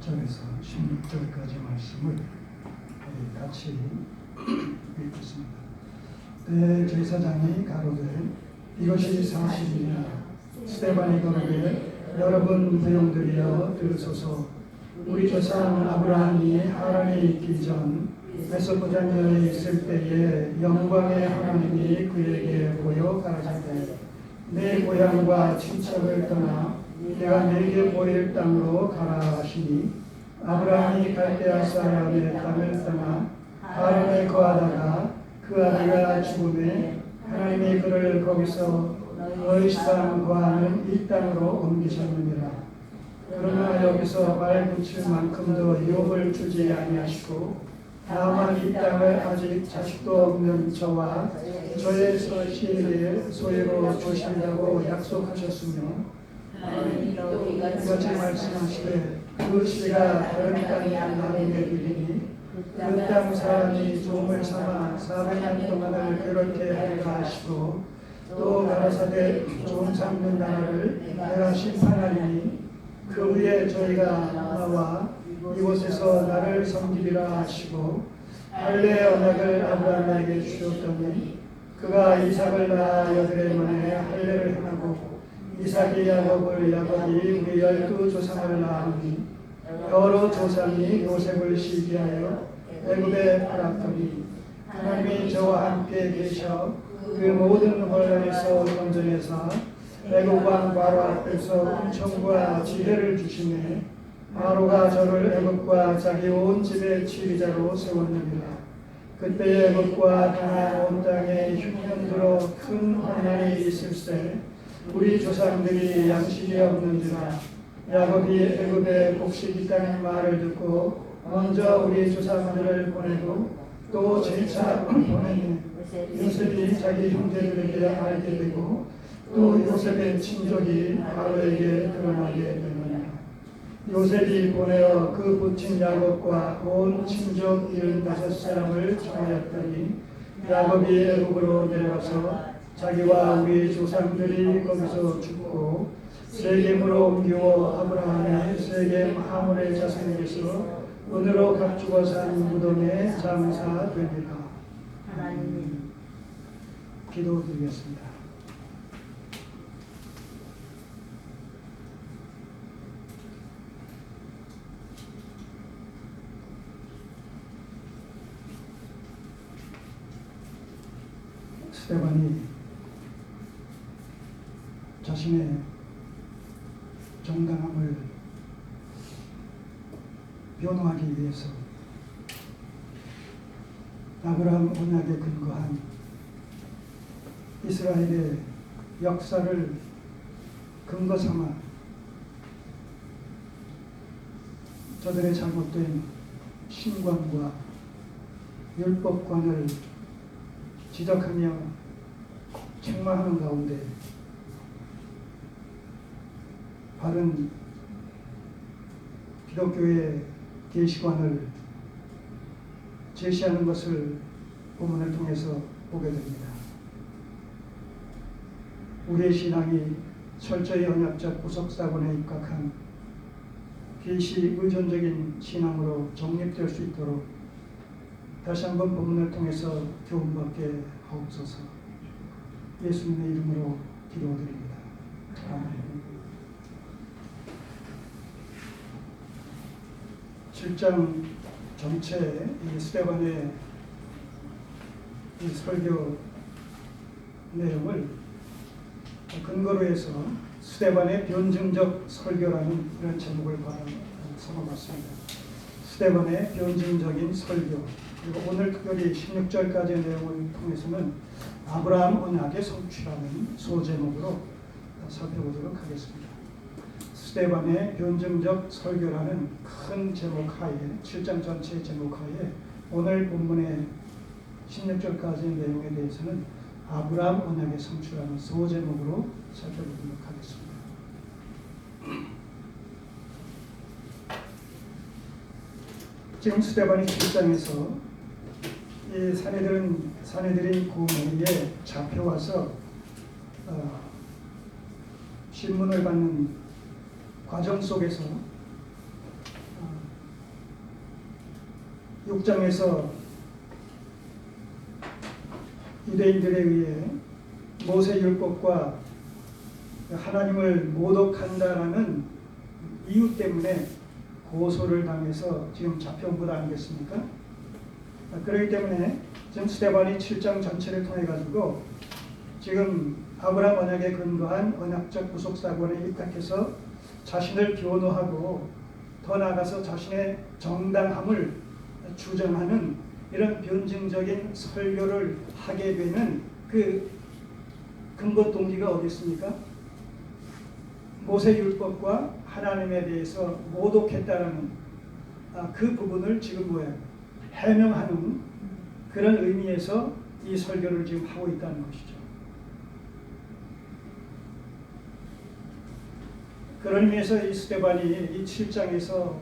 1절에서 16절까지 말씀을 같이 읽겠습니다. 대제사장이 가로되 이것이 사실이냐. 스데반이 가로되 여러분 부용들이여 들으소서. 우리 조상 아브라함이 하란에 있기 전 메소포타미아에 있을 때에 영광의 하나님이 그에게 보여 가라사대 내 고향과 친척을 떠나 내가 내게 보일 땅으로 가라 하시니 아브라함이 갈대아 사람의 땅을 떠나 하란에 거하다가 그 아비가 죽음에 하나님이 그를 거기서 너희 시방 거하는 이 땅으로 옮기셨느니라. 그러나 여기서 발붙일 만큼도 유업을 주지 아니하시고 다만 이 땅을 아직 자식도 없는 저와 저의 시에게 소유로 주신다고 약속하셨으며 이같이 말씀하시되 그 시가 다른 땅이 하나님의 길이니 그 땅 사람이 종을 삼아 400년 동안을 그렇게 하리라 하시고 또 가라사대 종 삼는 나라를 내가 심판하리니 그 후에 저희가 나와 이곳에서 나를 섬기리라 하시고 할례 언약을 아브라함에게 주셨더니 그가 이삭을 낳아 여드레 만에 할례를 행하고 이삭이 야곱을 야곱이 우리 12조상을 낳으니 여러 조상이 요셉을 시기하여 애굽에 팔았더니 하나님이 저와 함께 계셔 그 모든 혼란에서 건져내사 애굽 왕 바로 앞에서 은총과 지혜를 주시네 바로가 저를 애굽과 자기 온 집의 지휘자로 세웠느니라. 그때 애굽과 가나안 온 땅에 흉년 들어 큰 환난이 있을세 우리 조상들이 양식이 없는지라. 야곱이 애굽에 곡식 있다는 말을 듣고 먼저 우리 조상들을 보내고 또 재차 보내니 요셉이 자기 형제들에게 알게 되고 또 요셉의 친족이 바로에게 드러나게 되느니라. 요셉이 보내어 그 부친 야곱과 온 친족 75사람을 청하였더니 야곱이 애굽으로 내려가서 자기와 우리 조상들이 거기서 죽고 세겜으로 옮겨 아브라함의 세겜 하물의 자손에게서 은으로 감추어 산 무덤에 장사되니라. 하나님 기도드리겠습니다. 스데반이 자신의 정당함을 변호하기 위해서 아브라함 언약에 근거한 이스라엘의 역사를 근거 삼아 저들의 잘못된 신관과 율법관을 지적하며 책망하는 가운데 바른 기독교의 계시관을 제시하는 것을 본문을 통해서 보게 됩니다. 우리의 신앙이 철저히 언약적 구속사본에 입각한 계시 의존적인 신앙으로 정립될 수 있도록 다시 한번 본문을 통해서 교훈받게 하옵소서. 예수님의 이름으로 기도드립니다. 아멘. 7장 전체 이 스데반의 이 설교 내용을 근거로 해서 스데반의 변증적 설교라는 이런 제목을 삼아봤습니다. 스데반의 변증적인 설교. 그리고 오늘 특별히 16절까지의 내용을 통해서는 아브라함 언약의 성취라는 소제목으로 살펴보도록 하겠습니다. 스데반의 변증적 설교라는 큰 제목 하에 7장 전체의 제목 하에 오늘 본문의 16절까지의 내용에 대해서는 아브라함 언약의 성취라는 소제목으로 살펴보도록 하겠습니다. 지금 스데반이 7장에서 이 사내들인 고모리에 잡혀와서 신문을 받는 과정 속에서 6장에서 유대인들에 의해 모세율법과 하나님을 모독한다라는 이유 때문에 고소를 당해서 지금 잡혀온 것 아니겠습니까? 그렇기 때문에 지금 스데반이 7장 전체를 통해 가지고 지금 아브라함 언약에 근거한 언약적 구속사건에 입각해서 자신을 변호하고 더 나아가서 자신의 정당함을 주장하는 이런 변증적인 설교를 하게 되는 그 근거 동기가 어디 있습니까? 모세율법과 하나님에 대해서 모독했다라는 그 부분을 지금 해명하는 그런 의미에서 이 설교를 지금 하고 있다는 것이죠. 그런 의미에서 이 스데반이 이 7장에서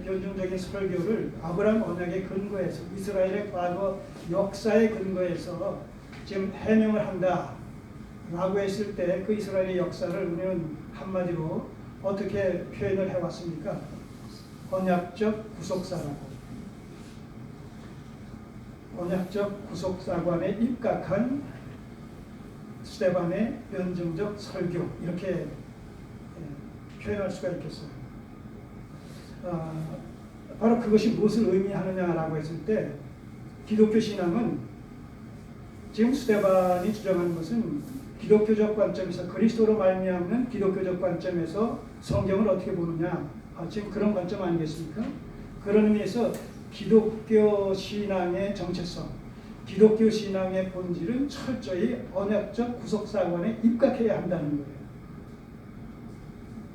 변증적인 설교를 아브라함 언약의 근거에서 이스라엘의 과거 역사의 근거에서 지금 해명을 한다라고 했을 때 그 이스라엘의 역사를 우리는 한마디로 어떻게 표현을 해왔습니까? 언약적 구속사라고. 언약적 구속사관에 입각한 스데반의 변증적 설교 이렇게 표현할 수가 있겠어요. 바로 그것이 무엇을 의미하느냐라고 했을 때 기독교 신앙은 지금 스데반이 주장하는 것은 기독교적 관점에서 그리스도로 말미암는 기독교적 관점에서 성경을 어떻게 보느냐 지금 그런 관점 아니겠습니까? 그런 의미에서 기독교 신앙의 정체성, 기독교 신앙의 본질은 철저히 언약적 구속사관에 입각해야 한다는 거예요.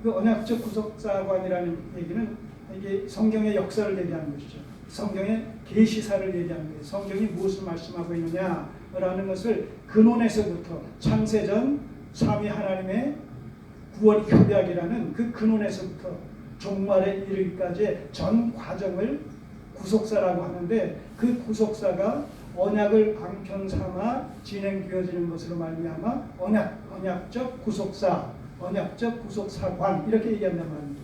그 언약적 구속사관이라는 얘기는 이게 성경의 역사를 얘기하는 것이죠. 성경의 계시사를 얘기하는 거예요. 성경이 무엇을 말씀하고 있느냐라는 것을 근원에서부터 창세전 삼위 하나님의 구원 협약이라는 그 근원에서부터 종말에 이르기까지의 전 과정을 구속사라고 하는데 그 구속사가 언약을 방편 삼아 진행되어지는 것으로 말미암아 언약적 구속사, 언약적 구속사관 이렇게 얘기한단 말입니다.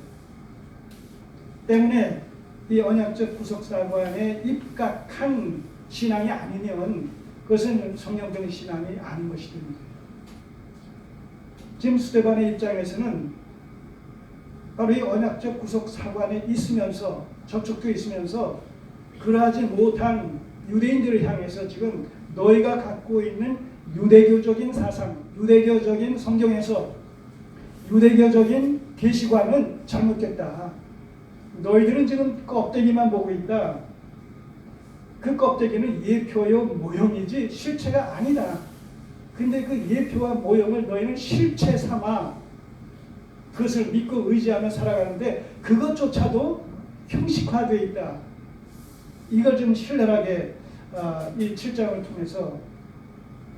때문에 이 언약적 구속사관에 입각한 신앙이 아니면 그것은 성경적인 신앙이 아닌 것이 됩니다. 지금 스데반의 입장에서는 바로 이 언약적 구속사관에 있으면서 접촉도 있으면서 그러하지 못한 유대인들을 향해서 지금 너희가 갖고 있는 유대교적인 사상, 유대교적인 성경에서 유대교적인 계시관은 잘못됐다. 너희들은 지금 껍데기만 보고 있다. 그 껍데기는 예표요 모형이지 실체가 아니다. 근데 그 예표와 모형을 너희는 실체 삼아 그것을 믿고 의지하며 살아가는데 그것조차도 형식화되어 있다. 이걸 좀 신랄하게 이 7장을 통해서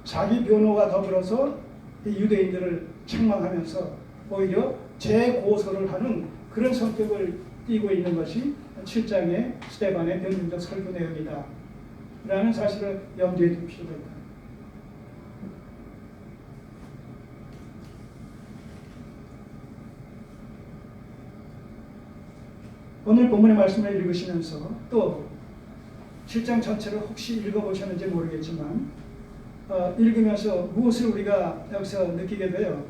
자기 변호와 더불어서 이 유대인들을 책망하면서 오히려 재고소를 하는 그런 성격을 띠고 있는 것이 7장의 스데반의 변증적 설교 내용이다. 라는 사실을 염두에 둘 필요가 있다. 오늘 본문의 말씀을 읽으시면서 또 7장 전체를 혹시 읽어보셨는지 모르겠지만 읽으면서 무엇을 우리가 여기서 느끼게 돼요?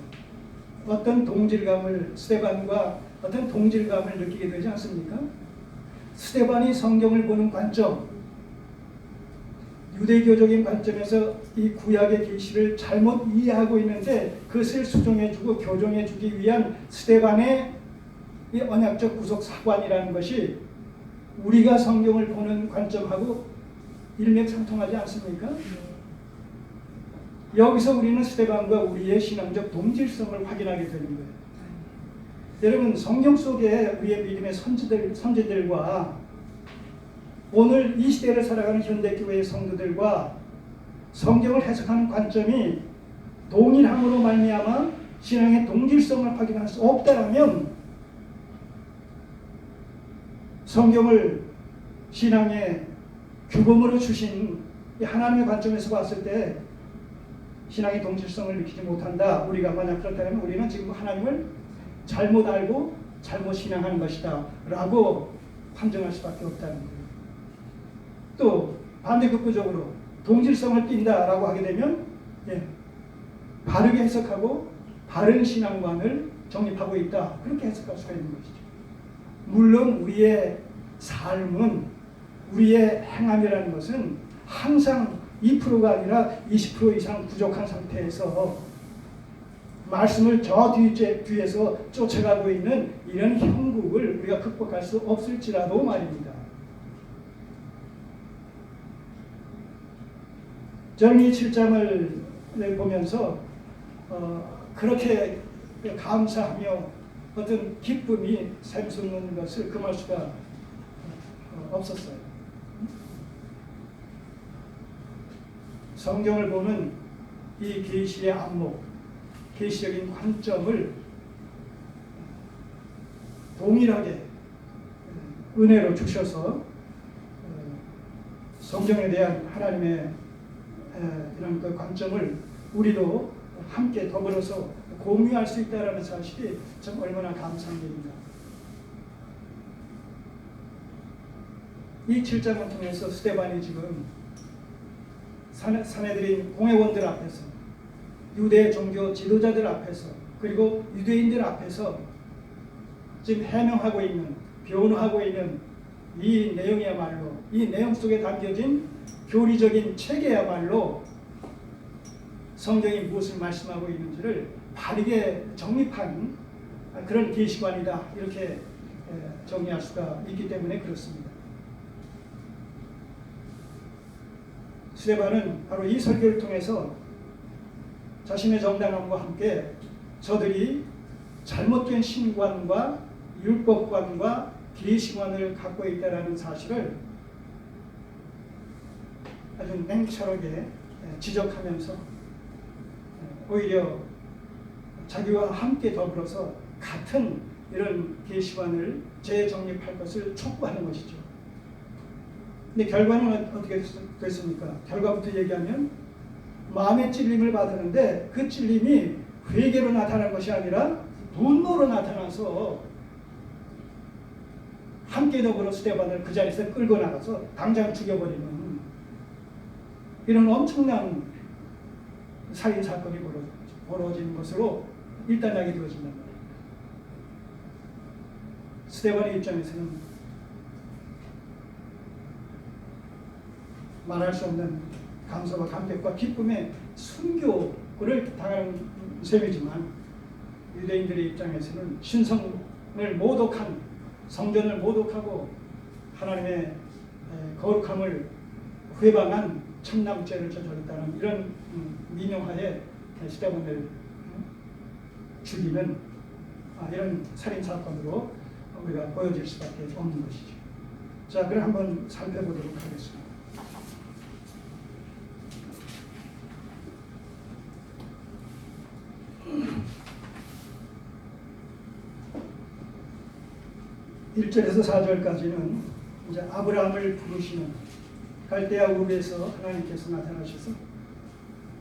어떤 동질감을 스데반과 어떤 동질감을 느끼게 되지 않습니까? 스데반이 성경을 보는 관점, 유대교적인 관점에서 이 구약의 계시를 잘못 이해하고 있는데 그것을 수정해주고 교정해주기 위한 스데반의 이 언약적 구속사관이라는 것이 우리가 성경을 보는 관점하고 일맥상통하지 않습니까? 여기서 우리는 스데반과 우리의 신앙적 동질성을 확인하게 되는 거예요. 여러분 성경 속에 우리의 믿음의 선지들과 오늘 이 시대를 살아가는 현대교회의 성도들과 성경을 해석하는 관점이 동일함으로 말미암아 신앙의 동질성을 확인할 수 없다면 성경을 신앙의 규범으로 주신 하나님의 관점에서 봤을 때 신앙의 동질성을 느끼지 못한다. 우리가 만약 그렇다면 우리는 지금 하나님을 잘못 알고 잘못 신앙하는 것이다 라고 판정할 수밖에 없다는 거예요. 또 반대급부적으로 동질성을 띈다라고 하게 되면 바르게 해석하고 바른 신앙관을 정립하고 있다. 그렇게 해석할 수가 있는 것이죠. 물론 우리의 삶은 우리의 행함이라는 것은 항상 2%가 아니라 20% 이상 부족한 상태에서 말씀을 저 뒤에서 쫓아가고 있는 이런 형국을 우리가 극복할 수 없을지라도 말입니다. 저는 이 7장을 보면서 그렇게 감사하며 어떤 기쁨이 샘솟는 것을 금할 수가 없었어요. 성경을 보는 이 계시의 안목, 계시적인 관점을 동일하게 은혜로 주셔서 성경에 대한 하나님의 이런 그 관점을 우리도 함께 더불어서 공유할 수 있다는 사실이 참 얼마나 감사한 일입니다. 이 7장을 통해서 스데반이 지금 사내들인 공회원들 앞에서, 유대 종교 지도자들 앞에서, 그리고 유대인들 앞에서 지금 해명하고 있는, 변호하고 있는 이 내용이야말로, 이 내용 속에 담겨진 교리적인 체계야말로 성경이 무엇을 말씀하고 있는지를 바르게 정립한 그런 계시관이다, 이렇게 정리할 수가 있기 때문에 그렇습니다. 스데반은 바로 이 설교를 통해서 자신의 정당함과 함께 저들이 잘못된 신관과 율법관과 계시관을 갖고 있다는 사실을 아주 냉철하게 지적하면서 오히려 자기와 함께 더불어서 같은 이런 계시관을 재정립할 것을 촉구하는 것이죠. 근데 결과는 어떻게 됐습니까? 결과부터 얘기하면 마음의 찔림을 받았는데 그 찔림이 회개로 나타난 것이 아니라 분노로 나타나서 함께 더불어 스데반을 그 자리에서 끌고 나가서 당장 죽여버리는 이런 엄청난 살인사건이 벌어진 것으로 일단락이 되어진단 말입니다. 스데반의 입장에서는 말할 수 없는 감사와 감격과 기쁨의 순교를 당하는 셈이지만 유대인들의 입장에서는 신성을 모독한, 성전을 모독하고 하나님의 거룩함을 회방한 천남죄를 저질렀다는 이런 민영하에 스데반을 죽이는 이런 살인사건으로 우리가 보여질 수밖에 없는 것이죠. 자, 그럼 한번 살펴보도록 하겠습니다. (1절에서 4절까지는) 이제 아브라함을 부르시는, 갈대아 우르에서 하나님께서 나타나셔서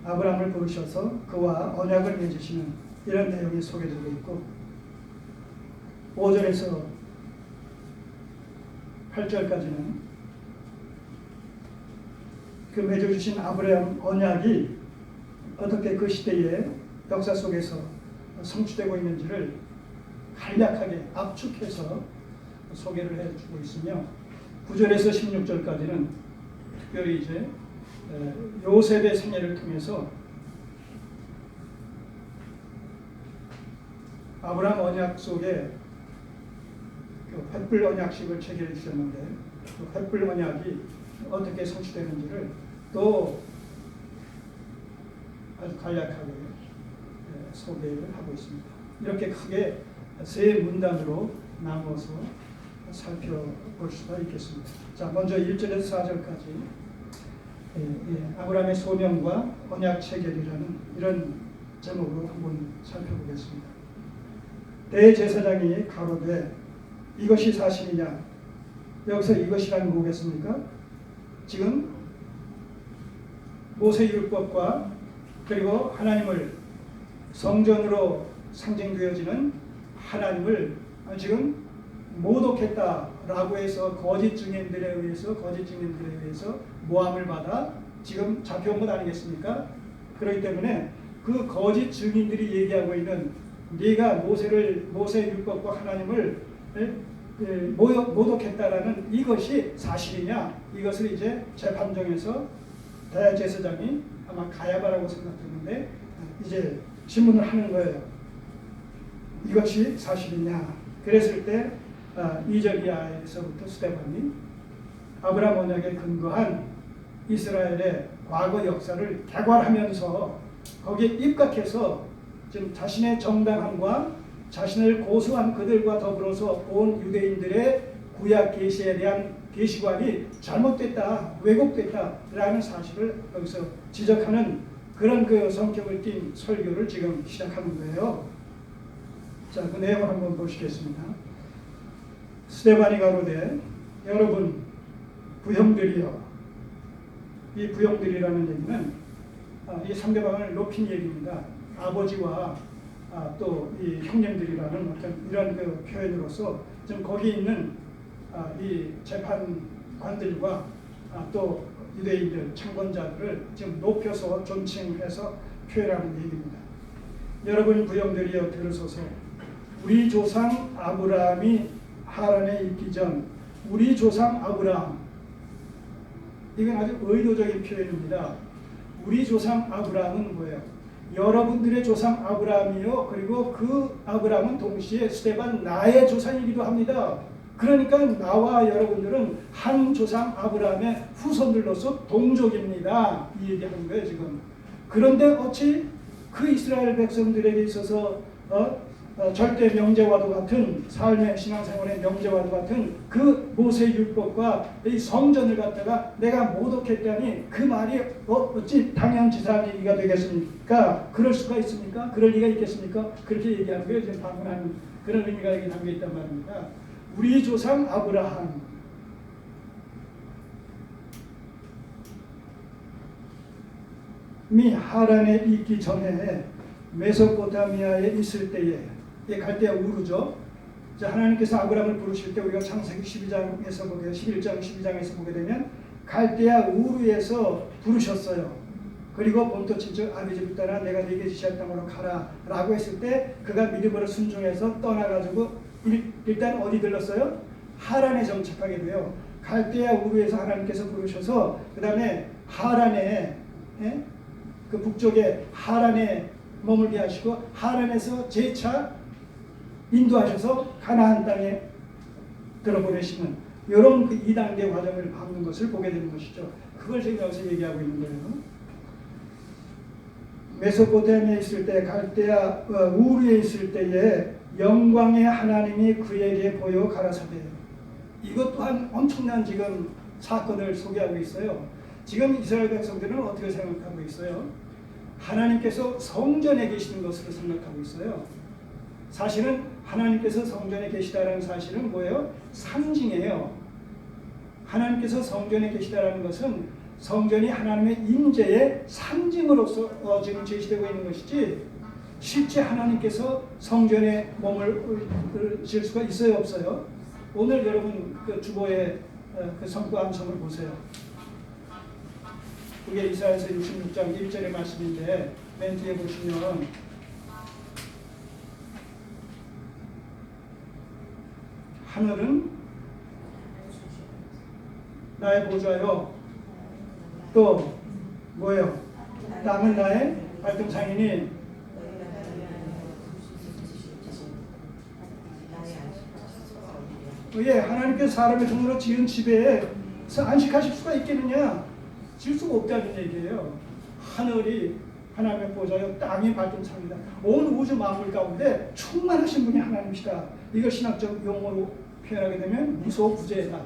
아브라함을 부르셔서 그와 언약을 맺으시는 이런 내용이 소개되고 있고, 5절에서 8절까지는 그 맺어주신 아브라함 언약이 어떻게 그 시대의 역사 속에서 성취되고 있는지를 간략하게 압축해서 소개를 해주고 있으며, 9절에서 16절까지는 특별히 이제 요셉의 생애를 통해서 아브라함 언약 속에 그 횃불 언약식을 체결해 주셨는데 그 횃불 언약이 어떻게 성취되는지를 또 아주 간략하게 소개를 하고 있습니다. 이렇게 크게 세 문단으로 나누어서 살펴볼 수가 있겠습니다. 자, 먼저 1절에서 4절까지 아브라함의 소명과 언약 체결이라는 이런 제목으로 한번 살펴보겠습니다. 대제사장이 가로되 이것이 사실이냐? 여기서 이것이란 뭐겠습니까? 지금 모세율법과 그리고 하나님을, 성전으로 상징되어지는 하나님을 지금 모독했다라고 해서 거짓 증인들에 의해서 모함을 받아 지금 잡혀온 것 아니겠습니까? 그렇기 때문에 그 거짓 증인들이 얘기하고 있는 네가 모세 율법과 하나님을 모독했다라는 이것이 사실이냐, 이것을 이제 재판정에서 대제사장이 아마 가야바라고 생각했는데 이제 질문을 하는 거예요. 이것이 사실이냐. 그랬을 때 2절 이하에서부터 스데반이 아브라함 언약에 근거한 이스라엘의 과거 역사를 개괄하면서 거기에 입각해서 지금 자신의 정당함과 자신을 고수한 그들과 더불어서 온 유대인들의 구약 계시에 대한 계시관이 잘못됐다, 왜곡됐다라는 사실을 여기서 지적하는 그런 그 성격을 띤 설교를 지금 시작하는 거예요. 자, 그 내용을 한번 보시겠습니다. 스데반이 가로되 여러분 부형들이여. 이 부형들이라는 얘기는 이 상대방을 높인 얘기입니다. 아버지와 또 이 형님들이라는 어떤 이런 그 표현으로서 좀 거기 있는 이 재판관들과 또 유대인들 창건자들을 지금 높여서 존칭해서 표현하는 얘기입니다. 여러분 부형들이여 들으소서. 우리 조상 아브라함이 하란에 있기 전 우리 조상 아브라함, 이건 아주 의도적인 표현입니다. 우리 조상 아브라함은 뭐예요? 여러분들의 조상 아브라함이요. 그리고 그 아브라함은 동시에 스데반 나의 조상이기도 합니다. 그러니까 나와 여러분들은 한 조상 아브라함의 후손들로서 동족입니다. 이 얘기하는 거예요 지금. 그런데 어찌 그 이스라엘 백성들에게 있어서 절대 명제와도 같은 삶의 신앙생활의 명제와도 같은 그 모세 율법과 이 성전을 갖다가 내가 모독했다니 그 말이 어찌 당연지사한 얘기가 되겠습니까? 그럴 수가 있습니까? 그럴 리가 있겠습니까? 그렇게 얘기하는 거예요. 지금 방문하는 그런 의미가 여기 담겨 있단 말입니다. 우리 조상 아브라함이 하란에 있기 전에 메소포타미아에 있을 때에 갈대아 우르죠. 하나님께서 아브라함을 부르실 때 우리가 창세기 11장에서 보게 11장 12장에서 보게 되면 갈대아 우르에서 부르셨어요. 그리고 본토 친척 아비집을 떠나 내가 네게 지시할 땅으로 가라라고 했을 때 그가 믿음으로 순종해서 떠나가지고 일단 어디 들렀어요? 하란에 정착하게 돼요. 갈대아 우르에서 하나님께서 부르셔서 그 다음에 하란에 그 북쪽에 하란에 머물게 하시고 하란에서 재차 인도하셔서 가나안 땅에 들어보내시는 이런 그 2단계 과정을 밟는 것을 보게 되는 것이죠. 그걸 지금 여기서 얘기하고 있는 거예요. 메소포타미아에 있을 때 갈대아 우르에 있을 때에 영광의 하나님이 그에게 보여 가라사대. 이것 또한 엄청난 지금 사건을 소개하고 있어요. 지금 이스라엘 백성들은 어떻게 생각하고 있어요? 하나님께서 성전에 계시는 것으로 생각하고 있어요. 사실은 하나님께서 성전에 계시다라는 사실은 뭐예요? 상징이에요. 하나님께서 성전에 계시다라는 것은 성전이 하나님의 임재의 상징으로서 지금 제시되고 있는 것이지 실제 하나님께서 성전에 머무실 수가 있어요, 없어요? 오늘 여러분 그 주보의 그 성구 암송을 보세요. 그게 이사야서 66장 1절의 말씀인데 맨 뒤에 보시면 하늘은 나의 보좌요. 또 뭐예요? 땅은 나의 발등상이니 왜 하나님께서 사람의 손으로 지은 집에서 안식하실 수가 있겠느냐? 지을 수가 없다는 얘기예요. 하늘이 하나님의 보좌요, 땅이 발등상이다. 온 우주 만물 가운데 충만하신 분이 하나님이시다. 이걸 신학적 용어로 표현하게 되면 무소부재다.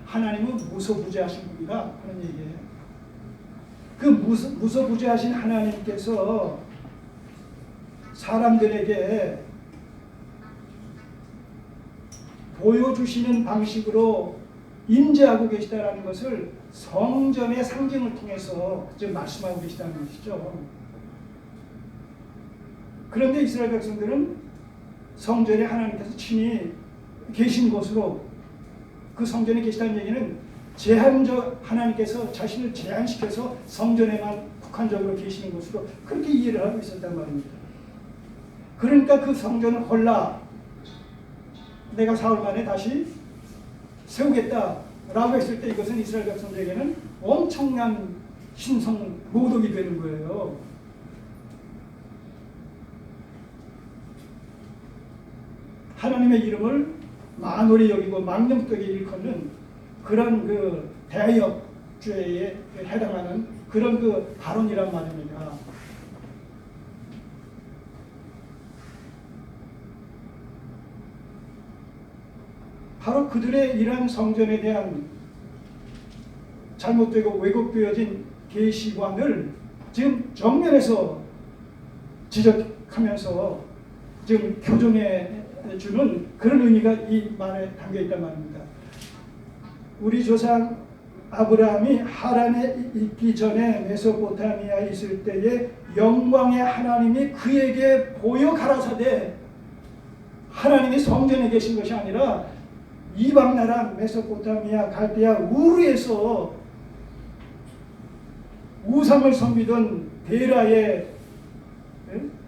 하나님은 무소부재하신 분이다 하는 얘기예요. 그 무소부재하신 하나님께서 사람들에게 보여주시는 방식으로 임재하고 계시다는 것을 성전의 상징을 통해서 지금 말씀하고 계시다는 것이죠. 그런데 이스라엘 백성들은 성전에 하나님께서 친히 계신 곳으로, 그 성전에 계시다는 얘기는 제한적, 하나님께서 자신을 제한시켜서 성전에만 국한적으로 계시는 곳으로 그렇게 이해를 하고 있었단 말입니다. 그러니까 그 성전을 헐라 내가 사흘 만에 다시 세우겠다라고 했을 때 이것은 이스라엘 백성들에게는 엄청난 신성 모독이 되는 거예요. 하나님의 이름을 만홀히 여기고 망령되게 일컫는 그런 그 대역죄에 해당하는 그런 그 발언이란 말입니다. 바로 그들의 이러한 성전에 대한 잘못되고 왜곡되어진 계시관을 지금 정면에서 지적하면서 지금 교정해 주는 그런 의미가 이 말에 담겨 있단 말입니다. 우리 조상 아브라함이 하란에 있기 전에 메소포타미아에 있을 때에 영광의 하나님이 그에게 보여 가라사대, 하나님이 성전에 계신 것이 아니라 이방 나라 메소포타미아 갈대아 우르에서 우상을 섬기던 데라의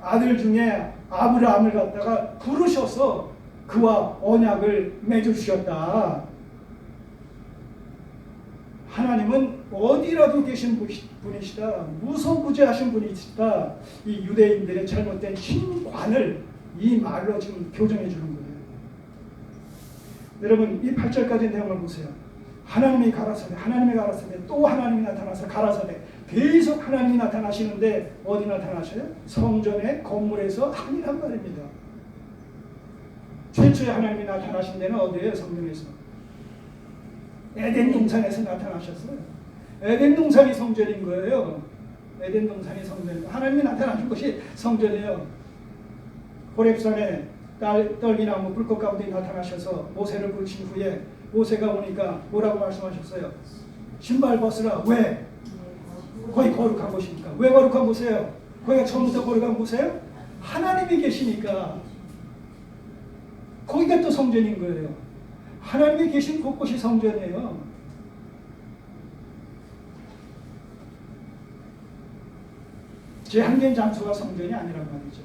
아들 중에 아브라함을 갖다가 부르셔서 그와 언약을 맺으셨다. 하나님은 어디라도 계신 분이시다. 무소부재하신 분이시다. 이 유대인들의 잘못된 신관을 이 말로 지금 교정해 주는 거예요. 여러분 이 8절까지 내용을 보세요. 하나님이 가라사대, 하나님이 가라사대, 또 하나님이 나타나서 가라사대. 계속 하나님이 나타나시는데 어디 나타나셔요? 성전의 건물에서 아니란 말입니다. 최초에 하나님이 나타나신 데는 어디예요? 성전에서. 에덴 동산에서 나타나셨어요. 에덴 동산이 성전인 거예요. 에덴 동산이 성전. 하나님이 나타나신 것이 성전이에요. 호렙산에 떨기나무 불꽃 가운데 나타나셔서 모세를 부르신 후에 모세가 오니까 뭐라고 말씀하셨어요? 신발 벗으라. 왜? 거기 거룩한 곳이니까. 왜 거룩한 곳이에요? 거기가 처음부터 거룩한 곳이에요? 하나님이 계시니까. 거기가 또 성전인 거예요. 하나님이 계신 곳곳이 성전이에요. 제한된 장소가 성전이 아니란 말이죠.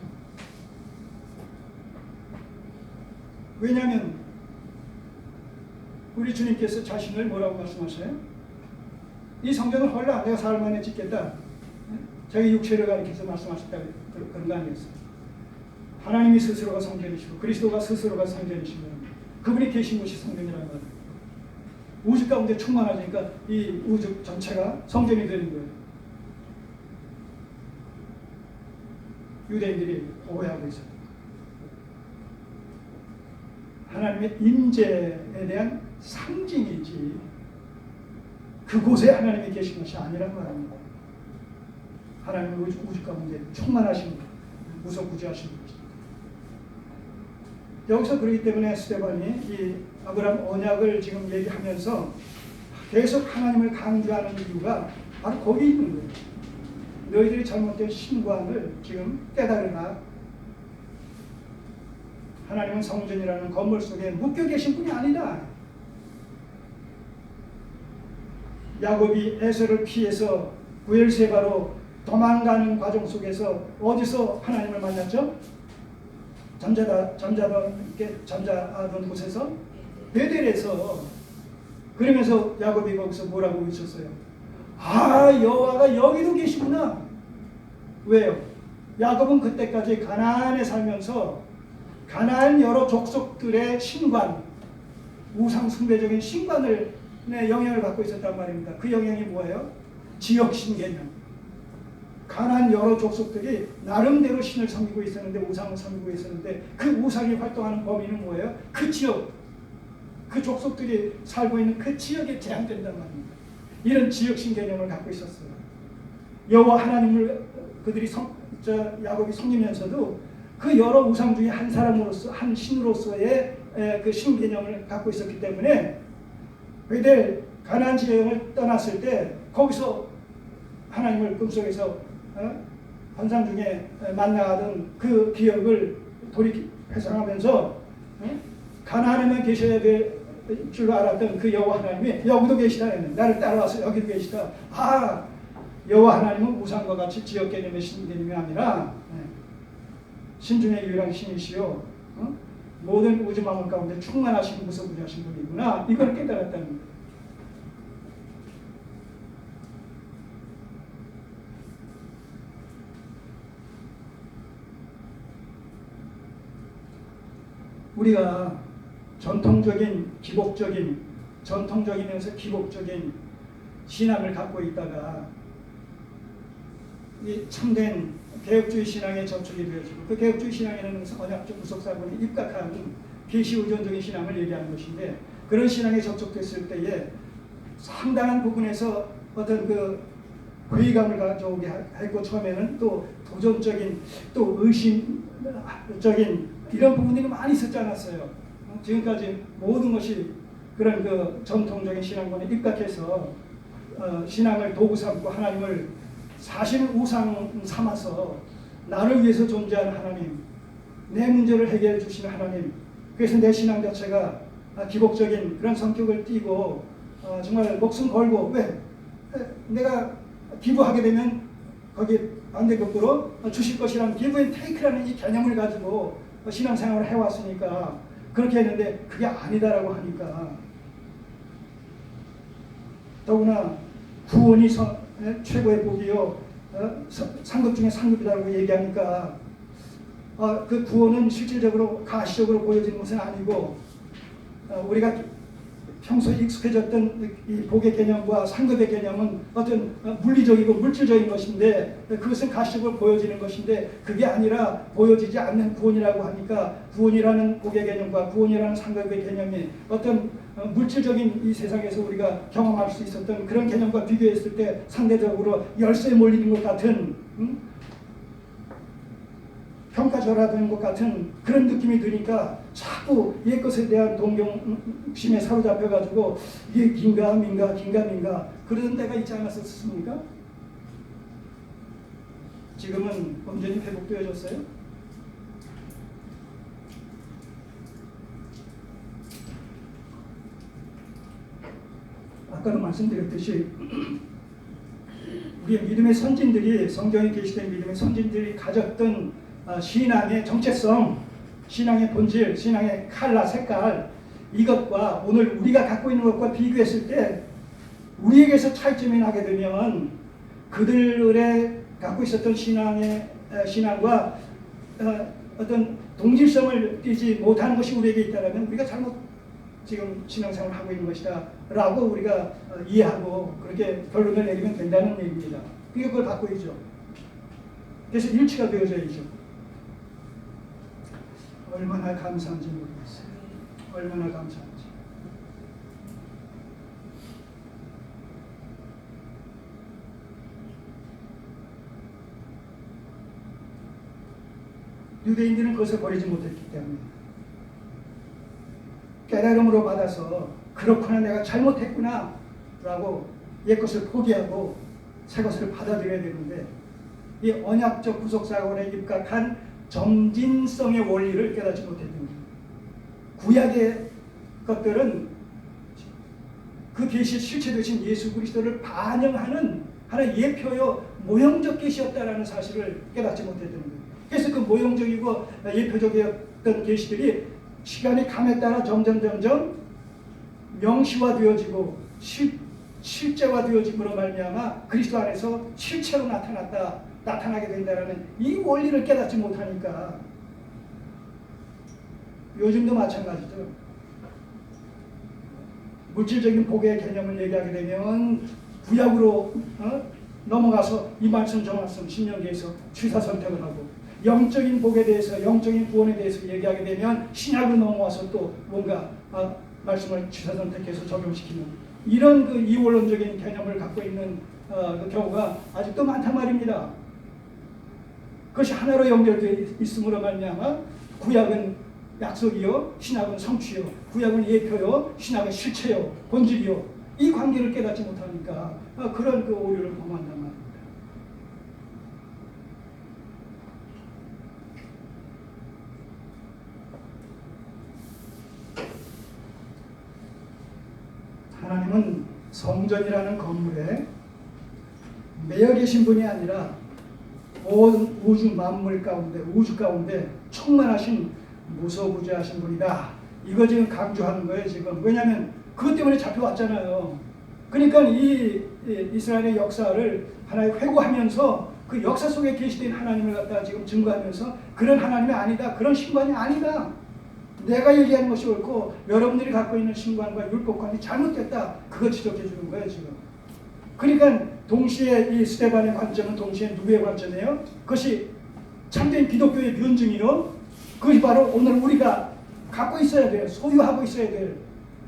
왜냐하면 우리 주님께서 자신을 뭐라고 말씀하셔요? 이 성전을 헐라 내가 사흘 만에 짓겠다. 자기 육체를 가리켜서 말씀하셨다. 그런 거 아니었어요. 하나님이 스스로가 성전이시고 그리스도가 스스로가 성전이신 겁니다. 그분이 계신 곳이 성전이라는 거예요. 우주 가운데 충만하니까 이 우주 전체가 성전이 되는 거예요. 유대인들이 오해하고 있어요. 하나님의 임재에 대한 상징이지 그곳에 하나님이 계신 것이 아니란 말입니다. 하나님은 우주 가운데 충만하신 분, 무소부재하신 분이십니다. 여기서 그렇기 때문에 스데반이 이 아브라함 언약을 지금 얘기하면서 계속 하나님을 강조하는 이유가 바로 거기 있는 거예요. 너희들이 잘못된 신관을 지금 깨달으라. 하나님은 성전이라는 건물 속에 묶여 계신 분이 아니다. 야곱이 에서를 피해서 부엘세바로 도망가는 과정 속에서 어디서 하나님을 만났죠? 잠자던 곳에서 베델에서. 그러면서 야곱이 거기서 뭐라고 외쳤어요? 아, 여호와가 여기도 계시구나. 왜요? 야곱은 그때까지 가나안에 살면서 가나안 여러 족속들의 신관, 우상 숭배적인 신관을 영향을 받고 있었단 말입니다. 그 영향이 뭐예요? 지역신 개념. 가나안 여러 족속들이 나름대로 신을 섬기고 있었는데, 우상을 섬기고 있었는데, 그 우상이 활동하는 범위는 뭐예요? 그 지역, 그 족속들이 살고 있는 그 지역에 제한된단 말입니다. 이런 지역신 개념을 갖고 있었어요. 여호와 하나님을 그들이 야곱이 섬기면서도 그 여러 우상 중에 한 사람으로서, 한 신으로서의 그 신 개념을 갖고 있었기 때문에 베델 가나안 지역을 떠났을 때 거기서 하나님을 꿈속에서 환상 중에 만나던 그 기억을 회상하면서 가나안에만 계셔야 될 줄 알았던 그 여호와 하나님이 여기도 계시다 했는데, 나를 따라와서 여기도 계시다. 아, 여호와 하나님은 우상과 같이 지역 개념의 신 개념이 아니라 신중의 유일한 신이시요, 모든 우주 만물 가운데 충만하신 무소부재하신 분이구나, 이걸 깨달았다는 거예요. 우리가 전통적인 전통적이면서 기복적인 신앙을 갖고 있다가 이 참된 개혁주의 신앙에 접촉이 되어지고, 그 개혁주의 신앙에는 언약적 구속사본에 입각한 계시의존적인 신앙을 얘기하는 것인데, 그런 신앙에 접촉됐을 때에 상당한 부분에서 어떤 그 회의감을 가져오게 했고, 처음에는 또 도전적인, 또 의심적인 이런 부분들이 많이 있었지 않았어요. 지금까지 모든 것이 그런 그 전통적인 신앙관에 입각해서 신앙을 도구 삼고 하나님을 사실 우상 삼아서 나를 위해서 존재하는 하나님, 내 문제를 해결해 주시는 하나님, 그래서 내 신앙 자체가 기복적인 그런 성격을 띠고 정말 목숨 걸고, 왜? 내가 기부하게 되면 거기에 반대급부로 주실 것이라는 기브 앤 테이크라는 이 개념을 가지고 신앙생활을 해왔으니까 그렇게 했는데, 그게 아니다라고 하니까, 더구나 구원이 최고의 복이요, 상급 중에 상급이라고 얘기하니까, 그 구원은 실질적으로 가시적으로 보여지는 것은 아니고, 우리가 평소에 익숙해졌던 이 복의 개념과 상급의 개념은 어떤 물리적이고 물질적인 것인데, 그것은 가시적으로 보여지는 것인데, 그게 아니라 보여지지 않는 구원이라고 하니까, 구원이라는 복의 개념과 구원이라는 상급의 개념이 어떤 물질적인 이 세상에서 우리가 경험할 수 있었던 그런 개념과 비교했을 때 상대적으로 열쇠에 몰리는 것 같은, 평가절하되는 것 같은 그런 느낌이 드니까 자꾸 옛것에 대한 동경심에 사로잡혀가지고 이게 긴가민가 그러던 때가 있지 않았었습니까? 지금은 완전히 회복되어졌어요? 아까도 말씀드렸듯이 우리의 믿음의 선진들이, 성경에 게시된 믿음의 선진들이 가졌던 신앙의 정체성, 신앙의 본질, 신앙의 컬러, 색깔, 이것과 오늘 우리가 갖고 있는 것과 비교했을 때 우리에게서 차이점이 나게 되면, 그들의 갖고 있었던 신앙과 어떤 동질성을 띠지 못하는 것이 우리에게 있다면 우리가 잘못 지금 신앙생활을 하고 있는 것이다 라고 우리가 이해하고 그렇게 결론을 내리면 된다는 얘기입니다. 그걸 갖고 있죠. 그래서 일치가 되어져야죠. 얼마나 감사한지 모르겠어요. 얼마나 감사한지. 유대인들은 그것을 버리지 못했기 때문에 깨달음으로 받아서 그렇구나, 내가 잘못했구나 라고 옛것을 포기하고 새것을 받아들여야 되는데, 이 언약적 구속사건에 입각한 점진성의 원리를 깨닫지 못했던 거예요. 구약의 것들은 그 계시 실체되신 예수 그리스도를 반영하는 하나의 예표요 모형적 계시였다라는 사실을 깨닫지 못했던 거예요. 그래서 그 모형적이고 예표적이었던 계시들이 시간이 감에 따라 점점 명시화되어지고 실제화되어짐으로 말미암아 그리스도 안에서 실체로 나타나게 된다는 이 원리를 깨닫지 못하니까, 요즘도 마찬가지죠. 물질적인 복의 개념을 얘기하게 되면 구약으로 넘어가서 이 말씀 저 말씀 신명기에서 취사 선택을 하고, 영적인 복에 대해서, 영적인 구원에 대해서 얘기하게 되면 신약으로 넘어와서 또 뭔가 말씀을 취사 선택해서 적용시키는 이런 그 이원론적인 개념을 갖고 있는 그 경우가 아직도 많단 말입니다. 그것이 하나로 연결되어 있음으로 말미암아 구약은 약속이요, 신약은 성취요, 구약은 예표요, 신약은 실체요, 본질이요, 이 관계를 깨닫지 못하니까 그런 그 오류를 범한단 말입니다. 한 성전이라는 건물에 매여 계신 분이 아니라 온 우주 만물 가운데, 우주 가운데 충만하신 무소부재하신 분이다. 이거 지금 강조하는 거예요, 지금. 왜냐하면 그것 때문에 잡혀왔잖아요. 그러니까 이 이스라엘의 역사를 하나의 회고하면서 그 역사 속에 계시된 하나님을 갖다가 지금 증거하면서 그런 하나님이 아니다. 그런 신관이 아니다. 내가 얘기하는 것이 옳고 여러분들이 갖고 있는 신관과 율법관이 잘못됐다. 그거 지적해 주는 거예요, 지금. 그러니까 동시에 이 스데반의 관점은 동시에 누구의 관점이에요? 그것이 참된 기독교의 면증이요. 그것이 바로 오늘 우리가 갖고 있어야 돼요. 소유하고 있어야 될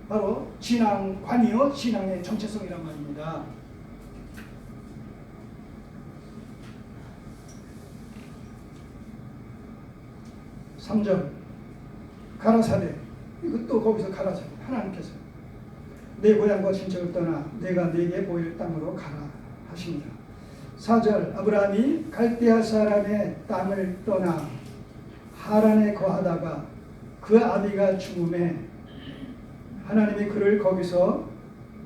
바로 신앙관이요. 신앙의 정체성이란 말입니다. (3절) 가라사대, 이것도 거기서 가라사대, 하나님께서 내 고향과 친척을 떠나 내가 네게 보일 땅으로 가라 하십니다. (4절) 아브라함이 갈대아 사람의 땅을 떠나 하란에 거하다가 그 아비가 죽음에 하나님이 그를 거기서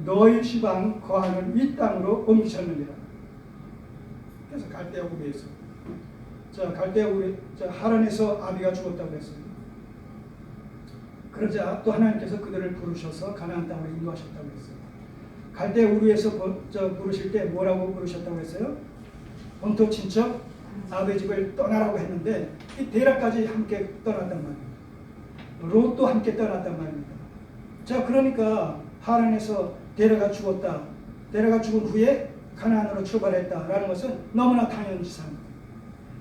너희 시방 거하는 이 땅으로 옮기셨느니라. 그래서 갈대아 우르에서, 자 갈대아 우르, 자 하란에서 아비가 죽었다고 했어요. 그러자 또 하나님께서 그들을 부르셔서 가나안 땅으로 인도하셨다고 했어요. 갈대아 우르에서 부르실 때 뭐라고 부르셨다고 했어요? 본토 친척 아버지 집을 떠나라고 했는데 이 데라까지 함께 떠났단 말이에요. 롯도 함께 떠났단 말입니다. 자 그러니까 하란에서 데라가 죽었다. 데라가 죽은 후에 가나안으로 출발했다라는 것은 너무나 당연지사입니다.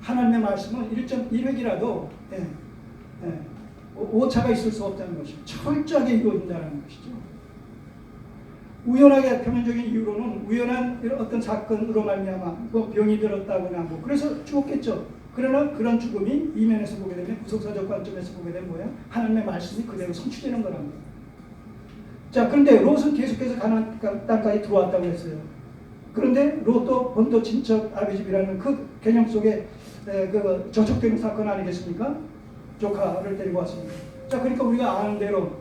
하나님의 말씀은 1.1획이라도 오차가 있을 수 없다는 것이죠. 철저하게 이루어진다는 것이죠. 우연하게 표면적인 이유로는 우연한 어떤 사건으로 말미암아 뭐 병이 들었다거나 뭐 그래서 죽었겠죠. 그러나 그런 죽음이 이면에서 보게 되면 구속사적 관점에서 보게 되면 뭐야? 하나님의 말씀이 그대로 성취되는 거랍니다. 자, 그런데 롯은 계속해서 가나안 땅까지 들어왔다고 했어요. 그런데 롯도 본토 친척 아비 집이라는 그 개념 속에 그 저촉되는 사건 아니겠습니까? 조카를 데리고 왔습니다. 자, 그러니까 우리가 아는 대로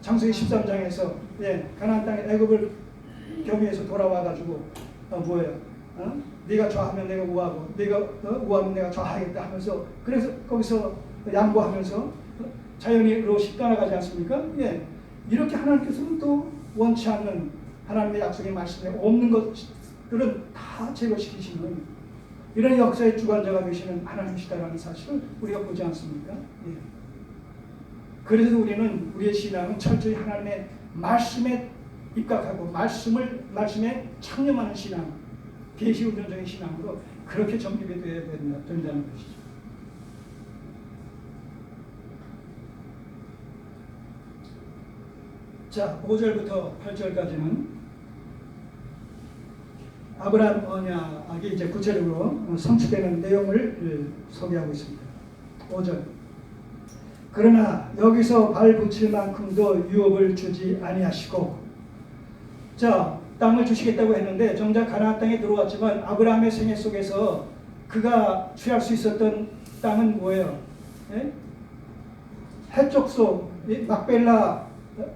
창세기 13장에서 가나안 땅에 애굽을 경유해서 돌아와가지고 뭐예요? 네가 좌하면 내가 우하고 네가 우하면 내가 좌하겠다 하면서 그래서 거기서 양보하면서 자연히 롯이 떠나가지 않습니까? 예, 이렇게 하나님께서는 또 원치 않는 하나님의 약속의 말씀에 없는 것들은 다 제거시키시는 이런 역사의 주관자가 되시는 하나님이시다라는 사실을 우리가 보지 않습니까? 예. 그래서 우리는 우리의 신앙은 철저히 하나님의 말씀에 입각하고 말씀에 창념하는 신앙, 계시 운전적인 신앙으로 그렇게 정립이 되어야 된다는 것이죠. 자, 5절부터 8절까지는 아브라함 언약이 이제 구체적으로 성취되는 내용을 소개하고 있습니다. 5절. 그러나 여기서 발 붙일 만큼도 유업을 주지 아니하시고, 자, 땅을 주시겠다고 했는데 정작 가나안 땅에 들어왔지만 아브라함의 생애 속에서 그가 취할 수 있었던 땅은 뭐예요? 예? 해쪽 속 막벨라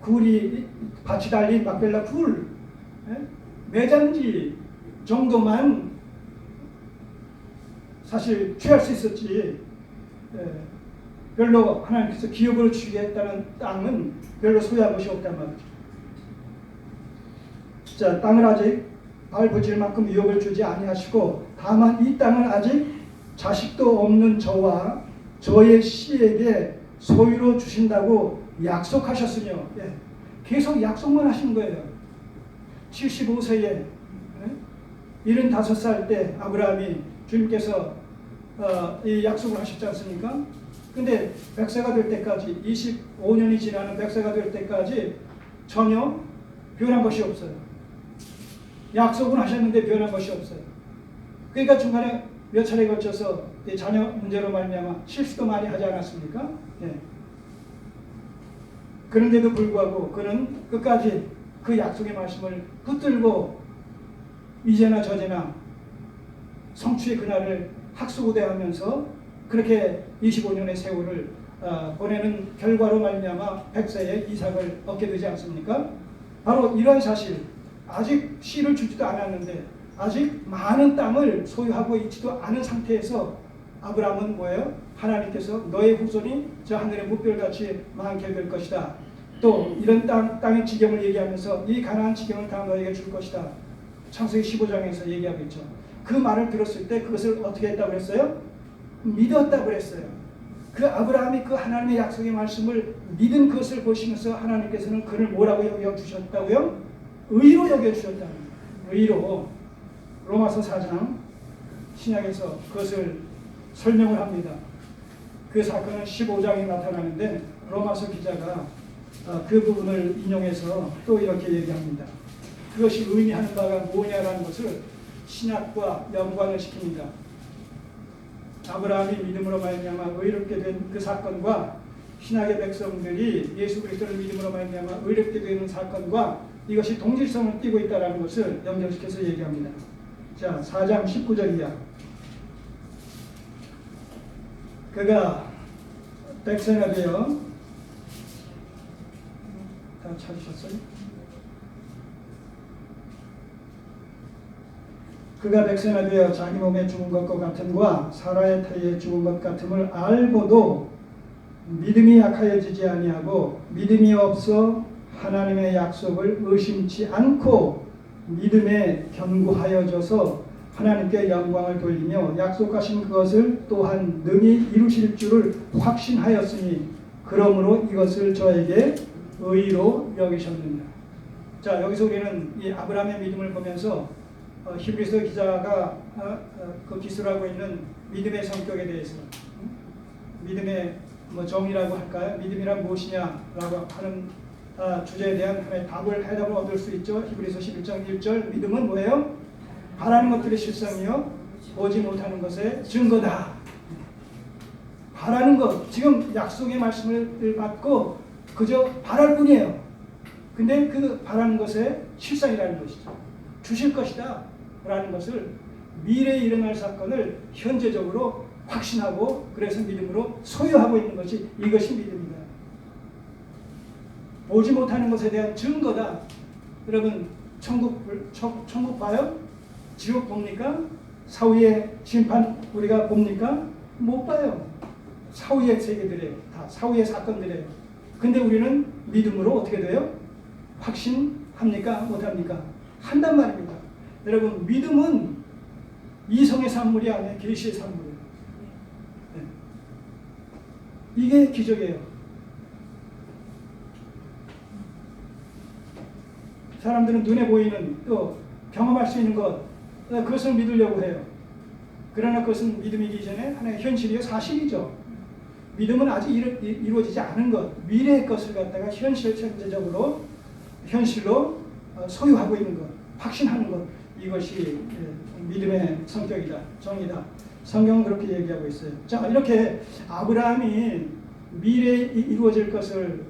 굴이 밭이 달린 막벨라 굴, 예? 매장지 정도만 사실 취할 수 있었지, 별로 하나님께서 기업을 주겠다는 땅은 별로 소유한 것이 없단 말이죠. 자, 땅을 아직 발 붙일 만큼 유업을 주지 아니하시고 다만 이 땅을 아직 자식도 없는 저와 저의 씨에게 소유로 주신다고 약속하셨으며, 계속 약속만 하신 거예요. 75세에 75살 때 아브라함이 주님께서 이 약속을 하셨지 않습니까? 근데 100세가 될 때까지 25년이 지나는 100세가 될 때까지 전혀 변한 것이 없어요. 약속은 하셨는데 변한 것이 없어요. 그러니까 중간에 몇 차례에 걸쳐서 자녀 문제로 말미암아 실수도 많이 하지 않았습니까? 그런데도 불구하고 그는 끝까지 그 약속의 말씀을 붙들고 이제나 저제나 성취의 그날을 학수고대하면서 그렇게 25년의 세월을 보내는 결과로 말미암아 100세에 이삭을 얻게 되지 않습니까? 바로 이런 사실, 아직 씨를 주지도 않았는데 아직 많은 땅을 소유하고 있지도 않은 상태에서 아브라함은 뭐예요? 하나님께서 너의 후손이 저 하늘의 물결같이 많게 될 것이다. 또 이런 땅의 지경을 얘기하면서 이 가나안 지경을 다 너에게 줄 것이다. 창세기 15장에서 얘기하고 있죠. 그 말을 들었을 때 그것을 어떻게 했다고 그랬어요? 믿었다고 그랬어요. 그 아브라함이 그 하나님의 약속의 말씀을 믿은 것을 보시면서 하나님께서는 그를 뭐라고 여겨주셨다고요? 의로 여겨주셨다는 거예요. 의로. 로마서 4장 신약에서 그것을 설명을 합니다. 그 사건은 15장에 나타나는데 로마서 기자가 그 부분을 인용해서 또 이렇게 얘기합니다. 그것이 의미하는 바가 뭐냐라는 것을 신약과 연관을 시킵니다. 아브라함이 믿음으로 말미암아 의롭게 된 그 사건과 신약의 백성들이 예수 그리스도를 믿음으로 말미암아 의롭게 되는 사건과 이것이 동질성을 띠고 있다는 것을 연결시켜서 얘기합니다. 자, 4장 19절이야. 그가 백성이 되어 다 찾으셨어요? 그가 백성이 되어 자기 몸에 죽은 것과 같음과 사라의 태에 죽은 것 같음을 알고도 믿음이 약하여지지 아니하고 믿음이 없어 하나님의 약속을 의심치 않고 믿음에 견고하여져서 하나님께 영광을 돌리며 약속하신 그것을 또한 능히 이루실 줄을 확신하였으니 그러므로 이것을 저에게 의로 여기셨느니라. 자, 여기서 우리는 이 아브라함의 믿음을 보면서 히브리서 기자가 그 기술하고 있는 믿음의 성격에 대해서 믿음의 정의라고 할까요? 믿음이란 무엇이냐라고 하는 주제에 대한 하나의 해답을 얻을 수 있죠. 히브리서 11장 1절 믿음은 뭐예요? 바라는 것들의 실상이요 보지 못하는 것의 증거다. 바라는 것, 지금 약속의 말씀을 받고 그저 바랄 뿐이에요. 근데 그 바라는 것의 실상이라는 것이죠. 주실 것이다 라는 것을 미래에 일어날 사건을 현재적으로 확신하고 그래서 믿음으로 소유하고 있는 것이 이것이 믿음이다. 보지 못하는 것에 대한 증거다. 여러분 천국 봐요? 지옥 봅니까? 사후의 심판 우리가 봅니까? 못 봐요. 사후의 세계들이에요. 다 사후의 사건들이에요. 근데 우리는 믿음으로 어떻게 돼요? 확신합니까? 못합니까? 한단 말입니다. 여러분 믿음은 이성의 산물이 아니라 계시의 산물이에요. 네. 이게 기적이에요. 사람들은 눈에 보이는 또 경험할 수 있는 것 그것을 믿으려고 해요. 그러나 그것은 믿음이기 전에 하나의 현실이요 사실이죠. 믿음은 아직 이루어지지 않은 것, 미래의 것을 갖다가 현실로 소유하고 있는 것, 확신하는 것, 이것이 믿음의 성격이다, 정의다. 성경은 그렇게 얘기하고 있어요. 자, 이렇게 아브라함이 미래에 이루어질 것을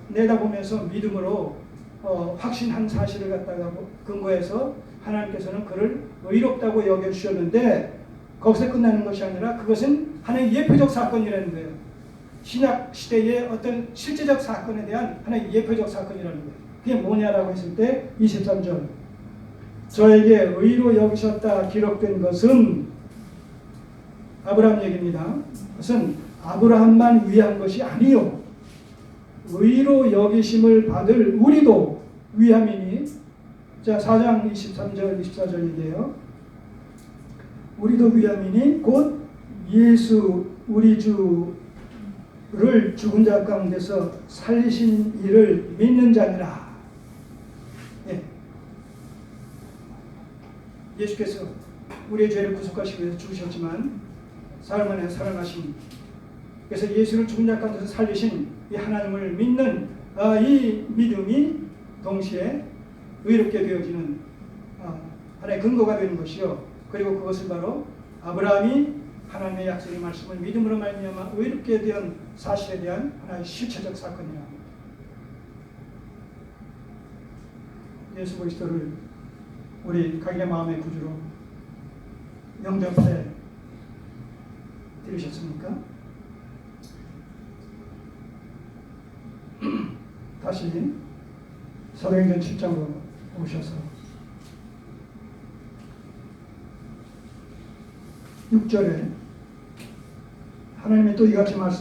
내다보면서 믿음으로 확신한 사실을 갖다가 근거해서 하나님께서는 그를 의롭다고 여겨주셨는데 거기서 끝나는 것이 아니라 그것은 하나의 예표적 사건이라는 거예요. 신약 시대의 어떤 실제적 사건에 대한 하나의 예표적 사건이라는 거예요. 그게 뭐냐라고 했을 때 23절 저에게 의로 여기셨다 기록된 것은 아브라함 얘기입니다. 그것은 아브라함만 위한 것이 아니요 의로 여기심을 받을 우리도 위함이니 자 4장 23절 24절 얘기해요. 우리도 위함이니 곧 예수 우리 주를 죽은 자 가운데서 살리신 이를 믿는 자니라. 예. 예수께서 우리의 죄를 구속하시기 위해서 죽으셨지만 사흘 만에 살아나신 그래서 예수를 죽은 자 가운데서 살리신 이 하나님을 믿는 이 믿음이 동시에 의롭게 되어지는 하나의 근거가 되는 것이요. 그리고 그것은 바로 아브라함이 하나님의 약속의 말씀을 믿음으로 말미암아 의롭게 된 사실에 대한 하나의 실체적 사건이라 합니다. 예수 그리스도를 우리 각인의 마음의 구주로 영접해 들으셨습니까? 다시 사도행전 7장으로 오셔서 6절에 하나님이 또 이같이 말씀